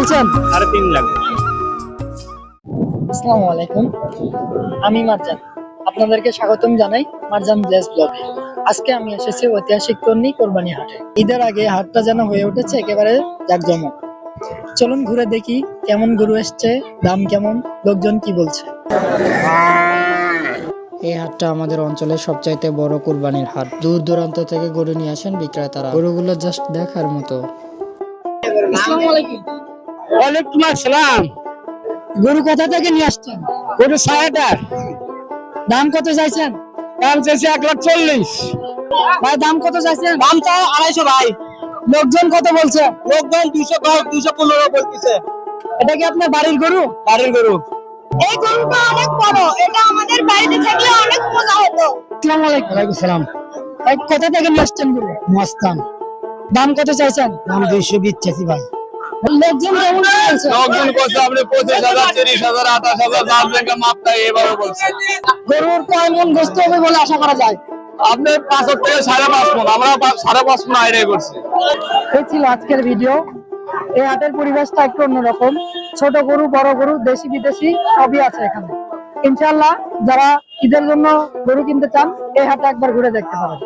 বলছেন? 3.5 লাখ। আসসালামু আলাইকুম, আমি মারজান। আপনাদেরকে স্বাগতম জানাই মারজান ব্লেস ব্লগে। আজকে আমি এসেছি ঐতিহাসিক তন্নি কোরবানি হাটে। ঈদের আগে হাটটা যেন হয়ে উঠেছে একেবারে জাঁকজমক। চলুন ঘুরে দেখি কেমন গরু এসছে, দাম কেমন, লোকজন কি বলছে। এই হাটটা আমাদের অঞ্চলের সবচাইতে বড় কুরবানির হাট। দূর দূরান্ত থেকে গরু নিয়ে আসেন বিক্রেতারা। গরুগুলো জাস্ট দেখার মতো। আসসালামু আলাইকুম। ওয়ালাইকুম আসসালাম। গরু কোথা থেকে নিয়ে আসছেন? গরু 6.5। দাম কত চাইছেন? দাম চাইছে 1,40,000। ভাই দাম কত চাইছেন? দাম চাই 250 ভাই। লোকজন কত বলছে? লোকজন 210 215 বলতেছে। এটা কি আপনার বাড়ির গরু? বাড়ির গরু। এই গরুটা অনেক বড়, এটা আমাদের বাড়িতে থাকলে অনেক মজা হতো। আসসালামু আলাইকুম। ওয়ালাইকুম সালাম। ভাই কোথা থেকে নিয়ে আসছেন গরু? মস্তান। দাম কত চাইছেন? দাম 220 চাইছি ভাই। লোকজন কেমন বলছে? লোকজন কত আপনি 25,000 30,000 28,000 দাম থেকে মাপ তাই এবারে বলছে। গরুর কয় মন গোস্ত হবে বলে আশা করা যায়? আপনি 5 থেকে 5.5 মণ, আমরা 5.5 মণ আইডিয়া করছি। এই ছিল আজকের ভিডিও। এই হাটের পরিবেশটা একটু অন্যরকম। ছোট গরু, বড় গরু, দেশি বিদেশি সবই আছে এখানে। ইনশাআল্লাহ যারা ঈদের জন্য গরু কিনতে চান এই হাটে একবার ঘুরে দেখতে পারেন।